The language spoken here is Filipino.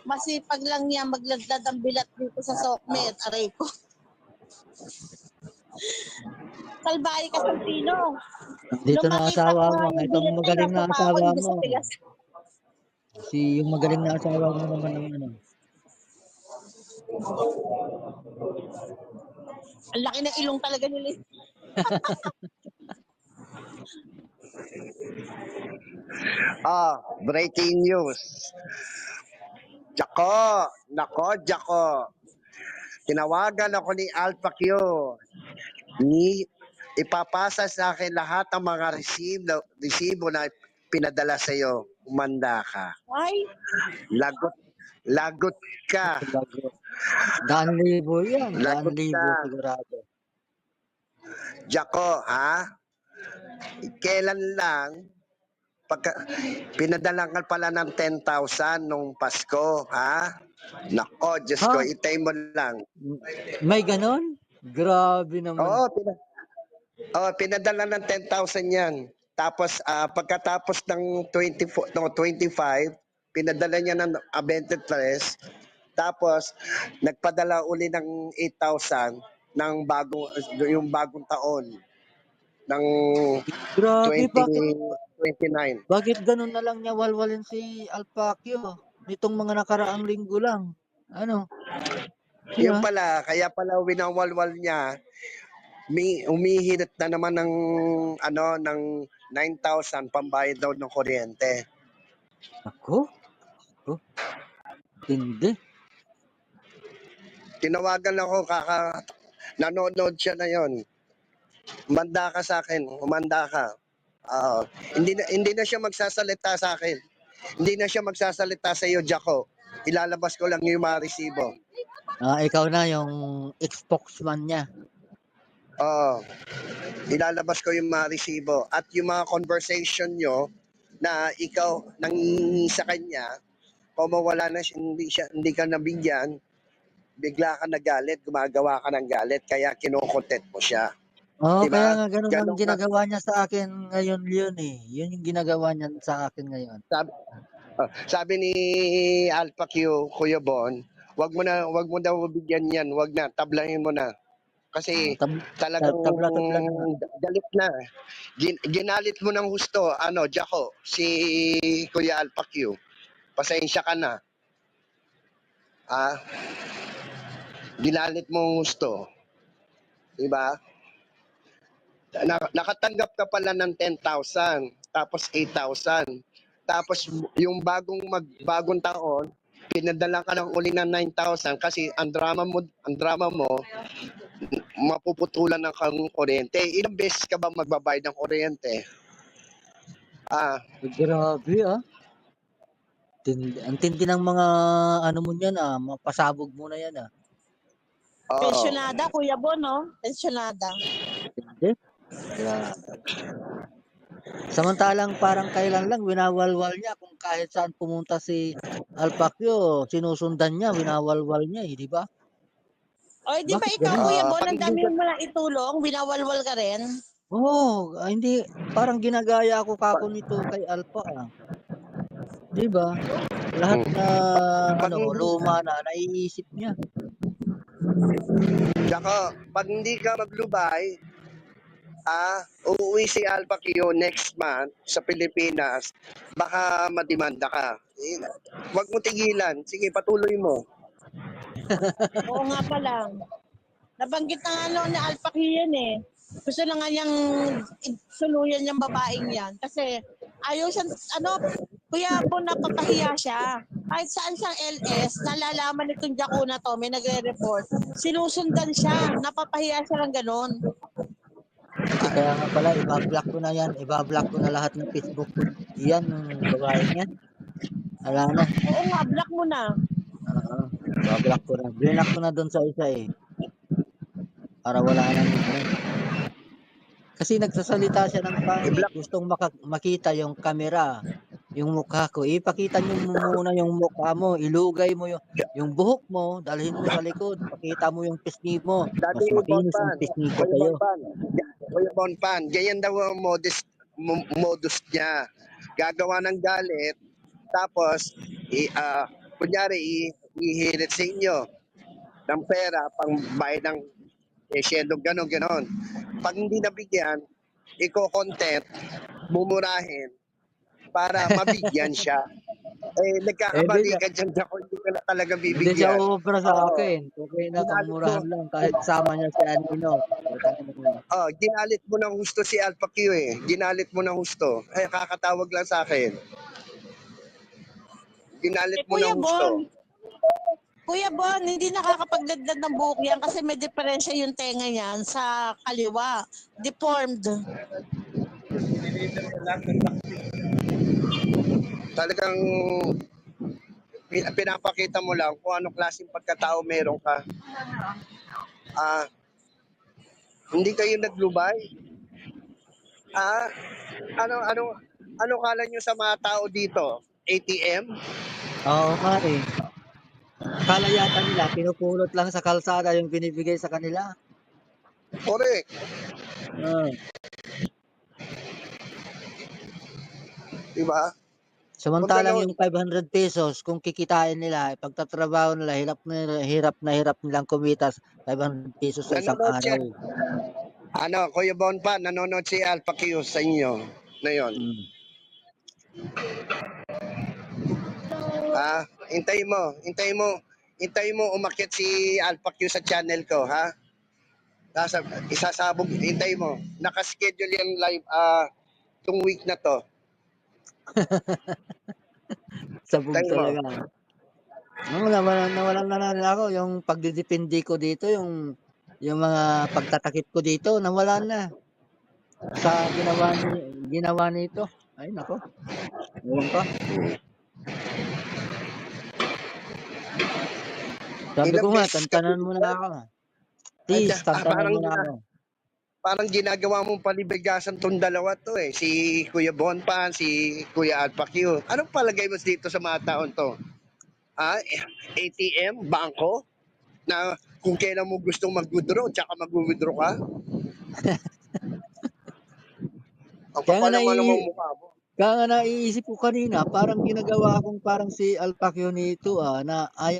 masipag lang niya maglagdad ang bilat dito sa Sokmed, aray ko. Salbahe ka sa Pino. Dito Nung na makita asawa ko nga mo. yung Itong bilat niya, magaling na natupa ako, asawa hindi mo. sa tigas. Yung magaling na asawa mo naman ang ano. Ang laki ng ilong talaga nila. Breaking news. Jako. Tinawagan ako ni Alpha Q. Ipapasa sa akin lahat ng mga resibo na pinadala sa iyo. Umanda ka. Ay, Lagot ka. Daan libo yan. Daan Lagot libo ka. sigurado. Jako, ha? Kailan lang pinadala ka pala ng 10,000 nung Pasko, ha? Nako, Diyos ko, itay mo lang. May ganon? Grabe naman. Pinadala ng 10,000 yan. Tapos, pagkatapos ng 25, pinadala niya ng 23. Tapos, nagpadala uli ng 8,000 ng yung bagong taon ng Grabe, 2029. bakit ganun na lang niya walwalin si Alpacchio? Nitong mga nakaraang linggo lang. Ano? Yun pala, kaya pala winawalwal niya. Umihirit na naman ng ng 9,000 pambayad daw ng kuryente. Ako? Hindi. Tinawagan ako, nanonood siya na yon. Umanda ka sa akin, umanda ka. Hindi na siya magsasalita sa akin. Hindi na siya magsasalita sa iyo, Jaco. Ilalabas ko lang yung mga resibo. Ikaw na yung spokesman niya. Ilalabas ko yung mga resibo. At yung mga conversation nyo na ikaw nangingi sa kanya, kung mawala na hindi ka nabigyan, bigla ka nagalit, gumagawa ka ng galit, kaya kinokontent mo siya. Diba? Kaya nga ganun ang ginagawa niya sa akin ngayon yun eh. Yun yung ginagawa niya sa akin ngayon. Sabi ni Alpha Q, Kuya Bon, wag mo daw bigyan yan, wag na, tablahin mo na. Kasi talagang galit na. Ginalit mo ng husto, Jaco, si Kuya Alpha Q. Pasensya ka na. Ginalit mo ng husto. Diba? Nakatanggap ka pala ng 10,000, tapos 8,000. Tapos yung bagong taon, pinadala ka ng uli ng 9,000 kasi ang drama mo, mapuputulan ng kuryente. Ilang beses ka ba magbabayad ng kuryente? Grabe Ang tindi ng mga ano mo niyan mapasabog mo na yan pensyonada, Kuya Bon, no? Pensyonada. Hindi. Samantalang parang kailan lang winawalwal niya kung kahit saan pumunta si Alpacchio, sinusundan niya, winawalwal niya di ba? Di ba ikaw, Kuya Bon, ang dami mo lang itulong, winawalwal ka rin? Hindi, parang ginagaya ako kako nito kay Alpa Di ba? Lahat na luma na naiisip niya. Tsaka, pag hindi ka maglubay, uuwi si Alpha Q next month sa Pilipinas, baka madimanda ka. Huwag mo tigilan. Sige, patuloy mo. Oo nga pala. Nabanggit na ni Alpha Q yan eh. Gusto na nga niyang suluyan yung babaeng yan. Kasi ayaw siya, Kuya Bon, napapahiya siya. Kahit saan siyang LS, nalalaman itong Jaco na to, may nagre-report. Sinusundan siya, napapahiya siya ng ganon. Kaya nga pala, ibablock ko na yan. Ibablock ko na lahat ng Facebook ko. Yan, yung babaeng yan. Wala na. Oo nga, block mo na. Ibablock ko na. Blinak ko na doon sa isa para wala nang Kasi nagsasalita siya ng pangit. Gustong makita yung camera, yung mukha ko. Ipakita niyo muna yung mukha mo. Ilugay mo yung buhok mo. Dalhin mo sa likod. Pakita mo yung pisngi mo. Mas makinis ang pisngi ko sa'yo. Kuya Bonpan, ganyan daw ang modus niya. Gagawa ng galit, tapos kunyari, ihirit sa inyo ng pera, pang bayad ng syendong gano'n. Pag hindi nabigyan, iko-content, mumurahin, para mabigyan siya. Eh, di Nagkakamali siya ka dyan ako, hindi ka na talaga hindi siya bibigyan. uubra sa Oo. akin. Okey na Ginalit mo, pangmurahan lang kahit kasama niya si Anino. Putang ina mo. ginalit mo ng husto si Alpha Q eh. Ginalit mo ng husto. Kakatawag lang sa akin. Ginalit Eh, mo ng husto. Kuya Bon, hindi nakakapagdagdag ng buhok yan kasi may diferensya yung tenga niyan sa kaliwa. Deformed. Talagang pinapakita mo lang kung anong klaseng pagkatao meron ka. Hindi kayo naglubay? Ano ano ano kala nyo sa mga tao dito? ATM? Oo nga, eh. Akala yata nila pinupulot lang sa kalsada yung binibigay sa kanila. Correct. Oo. Diba? Kung Samantalang ganon, yung ₱500 kung kikitain nila, ipagtatrabaho nila, hirap na hirap nilang kumita ₱500 sa isang nanonood siya. araw. Kuya Bon pa, nanonood si Alpha Q sa inyo na yon. Mm. Hintayin mo umakyat si Alpha Q sa channel ko, ha? Isasabog, hintayin mo. Nakaschedule yung live, itong week na to. Sabog Hintayin mo. talaga. Nawalan na rin ako yung pagdedepende ko dito, yung mga pagtatakip ko dito nawala na sa ginawa nito. Ay naku, ewan ko. Sabi ko Ilang nga beses ka tantanan mo na binigyan? ako. Please, tantanan Parang, mo na ako. parang ginagawa mong palibigasan tong dalawa to eh. Si Kuya Bonpan, si Kuya Alpha Q. Anong palagay mo dito sa mga taon to? ATM, bangko, na kung kailan mo gustong mag-withdraw, tsaka mag-withdraw ka? Ang Kaya nga kapal naman ng mukha mo. Kaya nga naiisip ko kanina parang ginagawa akong parang si Alpacyo nito, na ayaw